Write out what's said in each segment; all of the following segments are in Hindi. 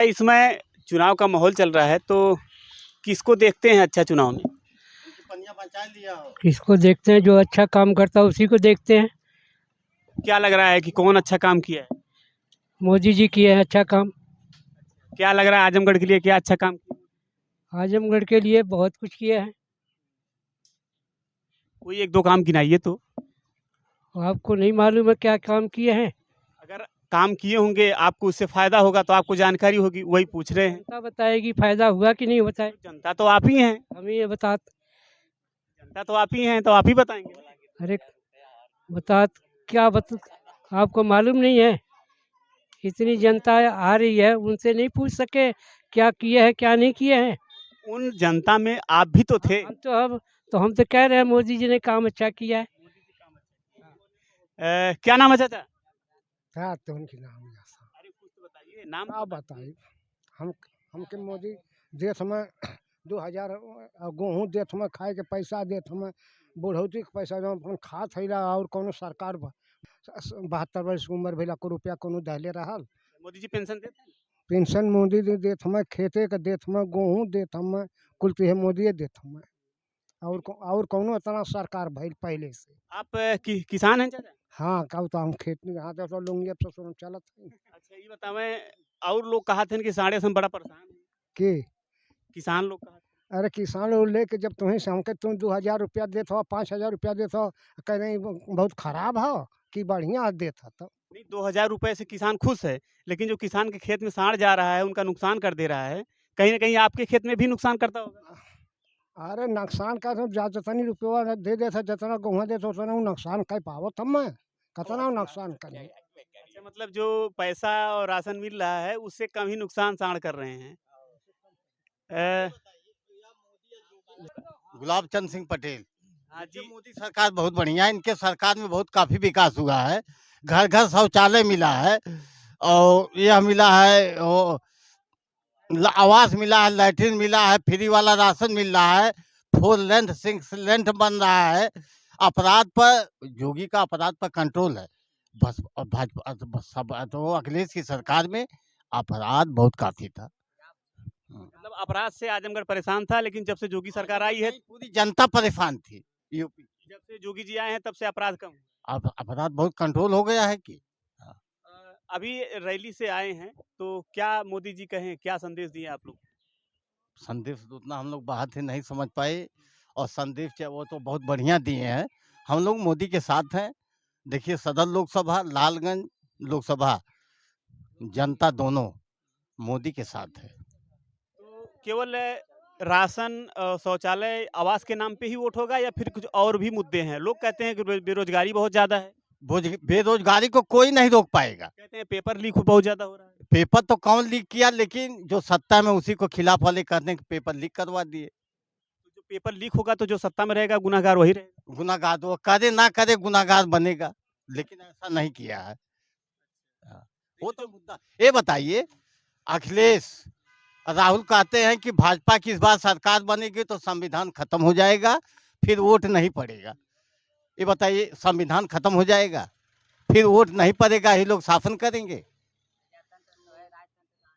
इसमें चुनाव का माहौल चल रहा है तो किसको देखते हैं अच्छा चुनाव में? किसको देखते हैं? जो अच्छा काम करता है उसी को देखते हैं। क्या लग रहा है कि कौन अच्छा काम किया है? मोदी जी किए हैं अच्छा काम। क्या लग रहा है आजमगढ़ के लिए क्या अच्छा काम किया? आजमगढ़ के लिए बहुत कुछ किए हैं। कोई एक दो काम गिनाइए तो। आपको नहीं मालूम है क्या काम किए हैं? अगर काम किए होंगे आपको उससे फायदा होगा तो आपको जानकारी होगी, वही पूछ रहे हैं। जनता बताएगी फायदा हुआ कि नहीं होता है। जनता तो आप ही हैं। हम ये जनता तो आप ही हैं तो आप ही बताएंगे। अरे बता क्या आपको मालूम नहीं है? इतनी जनता आ रही है, उनसे नहीं पूछ सके क्या किए हैं क्या नहीं किए हैं। उन जनता में आप भी तो थे। हम तो कह रहे हैं मोदी जी ने काम अच्छा किया है। क्या नाम है चाचा? क्या तो उनकी नाम है ऐसा? अरे कुछ तो बताइए नाम। क्या बताइए? हम हमके मोदी देश में 2000 गेहूँ देत हमें, खाए के पैसा देत हमें, बुढ़ौती के पैसा जो अपन खात है और कोनो सरकार 72 वर्ष की उम्र भेला को रुपया कोनो दहले रहल। मोदी जी पेंशन देते हैं? पेंशन मोदी जी देत हमें, खेते के देत हमें, गेहूँ देत हमें, कुल तो मोदी देत हमें। और कोनो इतना सरकार भइल पहले से। आप किसान हैं चाचा? हाँ कहू तो हम खेत में यहाँ तो लुंगी अब से चलत है अच्छा ये बतावें, और लोग कहा थे कि साढ़े से हम बड़ा परेशान हैं। के। किसान लोग कहा थे। अरे किसान लोग लेके जब तुम्हें से हमके तुम 2000 रुपया देते हो, 5000 रुपया देते हो, कह रहे बहुत खराब हो कि बढ़िया देता तो। नहीं 2000 रुपए से किसान खुश है, लेकिन जो किसान के खेत में साढ़ जा रहा है उनका नुकसान कर दे रहा है, कहीं ना कहीं आपके खेत में भी नुकसान करता होगा। अरे नुकसान का तो जितनी रुपया दे देता, जितना गेहूँ देता उतना वो नुकसान कर पावत हम मैं कितना नुकसान करें। अच्छा मतलब जो पैसा और राशन मिल रहा है उससे कम ही नुकसान साढ़ कर रहे हैं। अ, गुलाब चंद सिंह पटेल। हाँ जी जी। मोदी सरकार बहुत बढ़िया है, इनके सरकार में बहुत काफी विकास हुआ है। घर घर शौचालय मिला है और यह मिला है वो आवास मिला है, लैट्रिन मिला है, फ्री वाला राशन मिल रहा है, 4 लेंथ 6 लेंथ बन रहा है। अपराध पर योगी का अपराध पर कंट्रोल है। बस और भाजपा सब तो अखिलेश की सरकार में अपराध बहुत काफी था। मतलब अपराध से आजमगढ़ परेशान था, लेकिन जब से जोगी सरकार आई है, पूरी जनता परेशान थी यूपी। जब से जोगी जी आए हैं तब से अपराध कम हुआ। अब अपराध बहुत कंट्रोल हो गया है कि अभी रैली से आए हैं तो क्या मोदी जी कहें, क्या संदेश दिए आप लोग? संदेश तो उतना हम लोग बाहर से नहीं समझ पाए और संदेश वो तो बहुत बढ़िया दिए हैं। हम लोग मोदी के साथ हैं। देखिए सदर लोकसभा, लालगंज लोकसभा, जनता दोनों मोदी के साथ है। तो केवल राशन, शौचालय, आवास के नाम पे ही वोट होगा या फिर कुछ और भी मुद्दे हैं? लोग कहते हैं कि बेरोजगारी बहुत ज्यादा है, बेरोजगारी को कोई नहीं रोक पाएगा। कहते हैं पेपर लीक बहुत ज्यादा हो रहा है। पेपर तो कौन लीक किया, लेकिन जो सत्ता में उसी को खिलाफ वाले करने के पेपर लीक करवा दिए। तो जो पेपर लीक होगा तो जो सत्ता में रहेगा गुनाहगार वही रहेगा। गुनाहगार तो वो करे ना करे गुनाहगार बनेगा, लेकिन ऐसा नहीं किया है। हाँ, वो तो मुद्दा। ये बताइए, अखिलेश राहुल कहते हैं कि भाजपा की इस बार सरकार बनेगी तो संविधान खत्म हो जाएगा, फिर वोट नहीं पड़ेगा। ये बताइए, संविधान खत्म हो जाएगा फिर वोट नहीं पड़ेगा, ये लोग शासन करेंगे।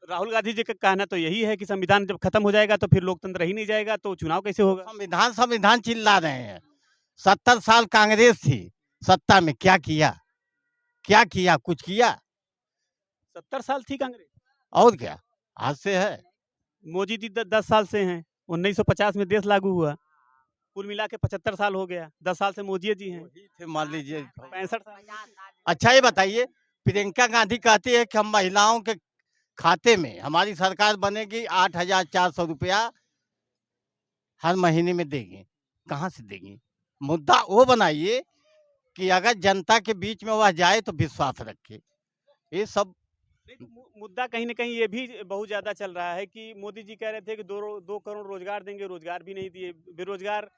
राहुल गांधी जी का कहना तो यही है कि संविधान जब खत्म हो जाएगा तो फिर लोकतंत्र ही नहीं जाएगा, तो चुनाव कैसे होगा? संविधान संविधान चिल्ला रहे हैं। 70 साल कांग्रेस थी सत्ता में, क्या किया? क्या किया? कुछ किया? 70 साल थी कांग्रेस। और क्या आज से है? मोदी जी 10 साल से हैं। 1950 में देश लागू हुआ, कुल मिला के 75 साल हो गया। 10 साल से मोदी जी हैं। वही थे, मान लीजिए 65 साल। अच्छा ये बताइए, प्रियंका गांधी कहती है कि हम महिलाओं के खाते में हमारी सरकार बनेगी 8400 रुपया हर महीने में देंगे। कहाँ से देंगी? मुद्दा वो बनाइए कि अगर जनता के बीच में वह जाए तो विश्वास रखे। ये सब मुद्दा कहीं ना कहीं ये भी बहुत ज्यादा चल रहा है कि मोदी जी कह रहे थे कि 2 करोड़ रोजगार देंगे, रोजगार भी नहीं दिए। बेरोजगार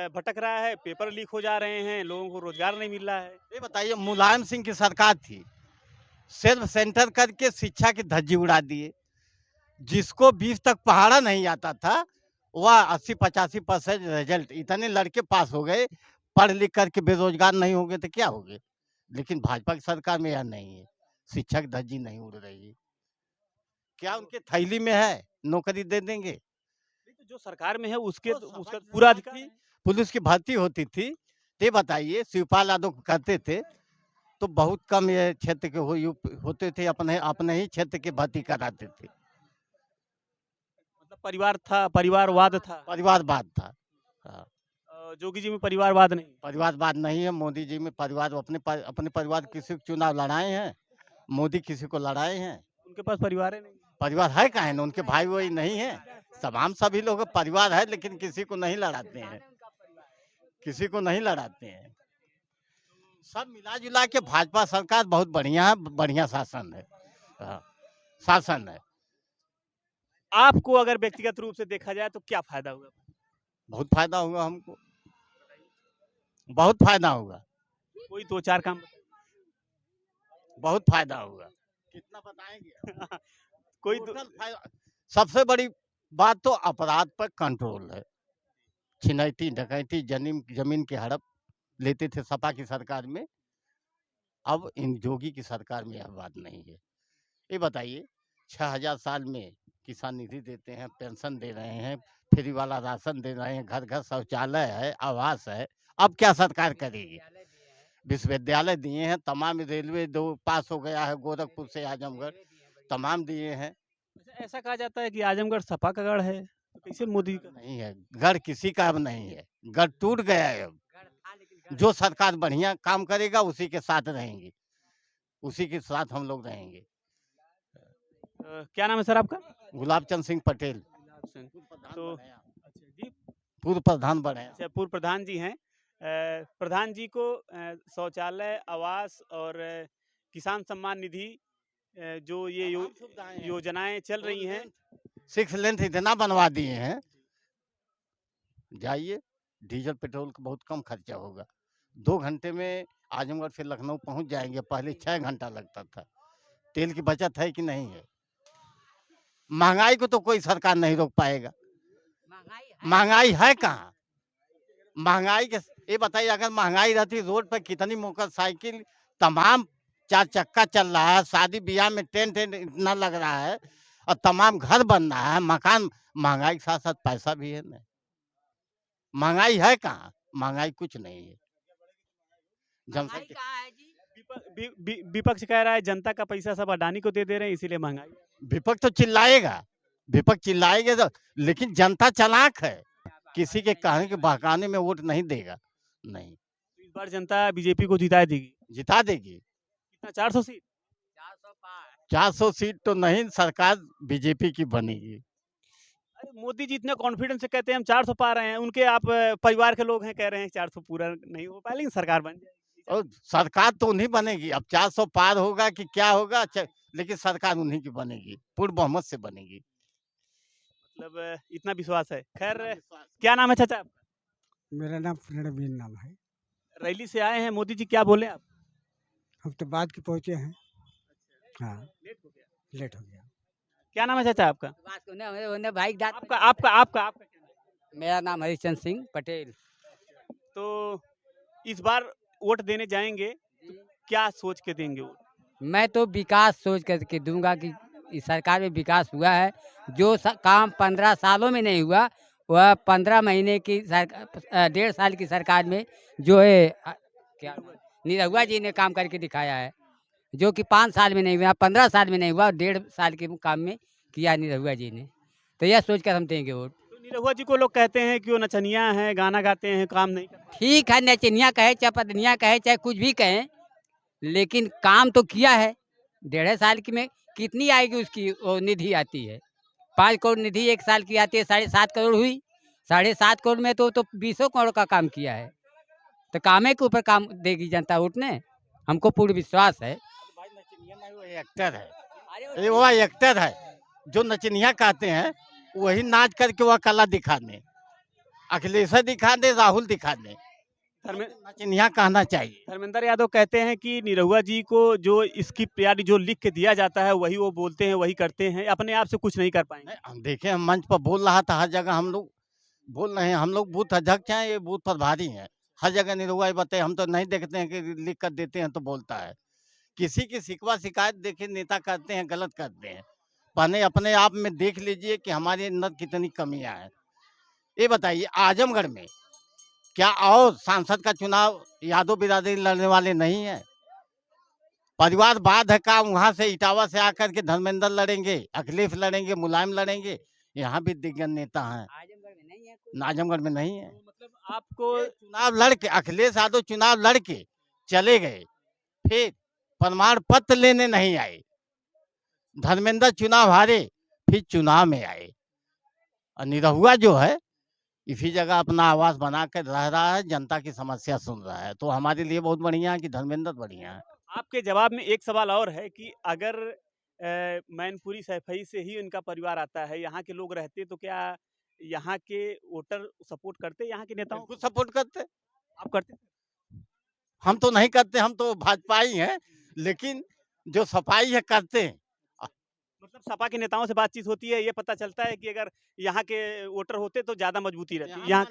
भटक रहा है, पेपर लीक हो जा रहे हैं, लोगों को रोजगार नहीं मिल रहा है। ये बताइए, मुलायम सिंह की सरकार थी, सेल्फ सेंटर करके शिक्षा की धज्जी उड़ा दिए। जिसको 20 तक पढ़ाना नहीं आता था वह 80-85% रिजल्ट, इतने लड़के पास हो गए, पढ़ लिख करके बेरोजगार नहीं होंगे तो क्या होंगे। लेकिन भाजपा की सरकार में यह नहीं है, शिक्षा की धज्जी नहीं उड़ रही है। क्या उनके थैली में है नौकरी दे देंगे? नहीं तो जो सरकार में है उसके वो उसका सरकार में पूरा बात अधिकार थी, है। पुलिस की भर्ती होती थी। ते बताइए शिवपाल यादव करते थे तो बहुत कम ये क्षेत्र के होते थे, अपने अपने ही क्षेत्र के भर्ती कराते थे। मतलब परिवार था, परिवारवाद था। परिवारवाद था। हाँ, जोगी जी में परिवारवाद नहीं है। परिवारवाद नहीं है। मोदी जी में परिवार अपने परिवार किसी को चुनाव लड़ाए हैं? मोदी किसी को लड़ाए हैं? उनके पास परिवार है नहीं। परिवार है काहे ना, उनके भाई वही नहीं है? तमाम सभी लोग का परिवार है, लेकिन किसी को नहीं लड़ाते हैं, किसी को नहीं लड़ाते हैं। सब मिला जुला के भाजपा सरकार बहुत बढ़िया है, बढ़िया शासन है। हाँ, शासन है। आपको अगर व्यक्तिगत रूप से देखा जाए तो क्या फायदा हुआ? बहुत फायदा होगा हमको, बहुत फायदा होगा, कोई 2-4 काम बताइए। बहुत फायदा होगा। कितना बताएंगे? कोई टोटल फायदा। सबसे बड़ी बात तो अपराध पर कंट्रोल है। छिनैती डकैती जमीन की हड़प लेते थे सपा की सरकार में, अब इन जोगी की सरकार में यह बात नहीं है। ये बताइए 6000 साल में किसान निधि देते हैं, पेंशन दे रहे हैं, फ्री वाला राशन दे रहे हैं, घर घर शौचालय है, आवास है। अब क्या सरकार करेगी? विश्वविद्यालय दिए हैं, तमाम रेलवे दो पास हो गया है, गोरखपुर से आजमगढ़ तमाम दिए हैं। अच्छा, ऐसा कहा जाता है कि आजमगढ़ सपा का गढ़ है, तो कैसे मोदी का? नहीं है, गढ़ किसी का अब नहीं है, गढ़ टूट गया है। अब जो सरकार बढ़िया काम करेगा उसी के साथ रहेंगे, उसी के साथ हम लोग रहेंगे। क्या नाम है सर आपका? गुलाब चंद सिंह पटेल तो अच्छा जी, पूर्व प्रधान बने। अच्छा पूर्व प्रधान जी हैं। प्रधान जी को शौचालय, आवास और किसान सम्मान निधि जो ये योजनाएं चल रही हैं। 6 लेन इतना बनवा दिए हैं, जाइए डीजल पेट्रोल का बहुत कम खर्चा होगा। 2 घंटे में आजमगढ़ से लखनऊ पहुंच जाएंगे, पहले 6 घंटा लगता था। तेल की बचत है कि नहीं है? महंगाई को तो कोई सरकार नहीं रोक पाएगा। महंगाई है कहाँ? महंगाई के ये बताइए, अगर महंगाई रहती रोड पर कितनी मोटरसाइकिल तमाम 4 चक्का चल रहा है, शादी ब्याह में टेंट इतना लग रहा है और तमाम घर बन रहा है, मकान। महंगाई के साथ साथ पैसा भी है ना। महंगाई है कहाँ? महंगाई कुछ नहीं है। जनसंख्या विपक्ष कह रहा है जनता का पैसा सब अडानी को दे रहे हैं इसीलिए महंगाई। विपक्ष तो चिल्लाएगा, विपक्ष चिल्लाएगा तो, लेकिन जनता चालाक है, किसी के कहने के बहकाने में वोट नहीं देगा। नहीं, इस बार जनता बीजेपी को जिता देगी। जिता देगी। कितना 400 सीट? 400 सीट तो नहीं, सरकार बीजेपी की बनेगी। अरे मोदी जी इतने कॉन्फिडेंस से कहते हैं हम 400 पा रहे हैं, उनके आप परिवार के लोग हैं कह रहे हैं 400 पूरा नहीं हो पाया, लेकिन सरकार बन जाएगी। और सरकार तो उन्हीं बनेगी। अब 400 पार होगा कि क्या होगा, लेकिन सरकार उन्हीं की बनेगी, पूर्ण बहुमत से बनेगी। मतलब इतना विश्वास है। खैर, क्या नाम है चाचा आपका? मेरा नाम रणबीर नाम है। रैली से आए हैं, मोदी जी क्या बोले आप? हम तो बाद के पहुँचे हैं। हाँ, लेट हो गया। लेट हो गया। क्या नाम है चाचा आपका? भाई आपका आपका आपका आपका क्या नाम मेरा नाम हरिचंद सिंह पटेल। है? तो इस बार वोट देने जाएंगे तो क्या सोच के देंगे वोट? मैं तो विकास सोच करके दूंगा कि इस सरकार में विकास हुआ है। जो काम 15 सालों में नहीं हुआ वह 15 महीने की 1.5 साल की सरकार में जो है क्या निरहुआ जी ने काम करके दिखाया है। जो कि 5 साल में नहीं हुआ, 15 साल में नहीं हुआ, 1.5 साल के काम में किया निरहुआ जी ने। तो यह सोच कर हम देंगे वोट। तो निरहुआ जी को लोग कहते हैं कि वो नचनिया हैं, गाना गाते हैं, काम नहीं करते। ठीक है, नचनिया कहे चाहे पत्निया कहे चाहे कुछ भी कहें, लेकिन काम तो किया है। 1.5 साल की में कितनी आएगी उसकी वो निधि आती है? 5 करोड़ निधि 1 साल की आती है, 7.5 करोड़ हुई। 7.5 करोड़ में तो 20 करोड़ का काम किया है। तो कामे के ऊपर काम देगी जनता वोट ने, हमको पूर्ण विश्वास है। भाई नचनिया नहीं, वो एक्टर है। वो एक्टर है जो नचनिया कहते हैं, वही नाच करके वह कला दिखा दे, अखिलेश दिखा दे, राहुल दिखा दे। नचनिया कहना चाहिए। धर्मेंद्र यादव कहते हैं कि निरहुआ जी को जो स्क्रिप्ट यानी जो लिख के दिया जाता है वही वो बोलते हैं, वही करते हैं, अपने आप से कुछ नहीं कर पाएंगे। हम देखे, हम मंच पर बोल रहा था, हर जगह हम लोग बोल रहे हैं। हम लोग बूथ अध्यक्ष हैं, ये बूथ प्रभारी हैं। हर जगह निरहुआ बताए, हम तो नहीं देखते हैं कि लिख कर देते हैं तो बोलता है। किसी की शिकवा शिकायत देखे नेता करते हैं, गलत करते हैं, पहले अपने आप में देख लीजिए कि हमारे अंदर कितनी कमियां हैं। ये बताइए आजमगढ़ में क्या और सांसद का चुनाव यादव बिरादरी लड़ने वाले नहीं है? परिवारवाद है का? वहां से इटावा से आकर के धर्मेंद्र लड़ेंगे, अखिलेश लड़ेंगे, मुलायम लड़ेंगे। यहाँ भी दिग्गज नेता हैं, आजमगढ़ में नहीं है कोई। आजमगढ़ में नहीं है। तो मतलब आपको ये चुनाव लड़ के अखिलेश यादव चुनाव लड़ के चले गए, फिर प्रमाण पत्र लेने नहीं आए। धर्मेंद्र चुनाव हारे, फिर चुनाव में आए। और निरहुआ जो है इसी जगह अपना आवास बना कर रह रहा है, जनता की समस्या सुन रहा है। तो हमारे लिए बहुत बढ़िया है कि धर्मेंद्र बढ़िया है। आपके जवाब में एक सवाल और है कि अगर मैनपुरी सैफई से ही उनका परिवार आता है, यहाँ के लोग रहते, तो क्या यहाँ के वोटर सपोर्ट करते यहाँ के नेताओं को? बिल्कुल सपोर्ट करते। आप करते? हम तो नहीं करते, हम तो भाजपा ही हैं, लेकिन जो सफाई है करते हैं। मतलब सपा के नेताओं से बातचीत होती है, ये पता चलता है कि अगर यहाँ के वोटर होते तो ज्यादा मजबूती रहती, यहाँ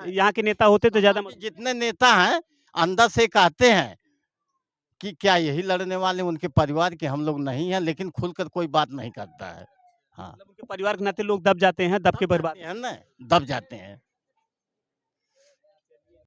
यहाँ के नेता होते तो ज्यादा हमारे जितने नेता हैं अंदर से कहते हैं कि क्या यही लड़ने वाले उनके परिवार के हम लोग नहीं हैं, लेकिन खुलकर कोई बात नहीं करता है। हाँ, मतलब उनके परिवार के नाते लोग दब जाते हैं, दब के बर्बाद। है ना, दब जाते हैं।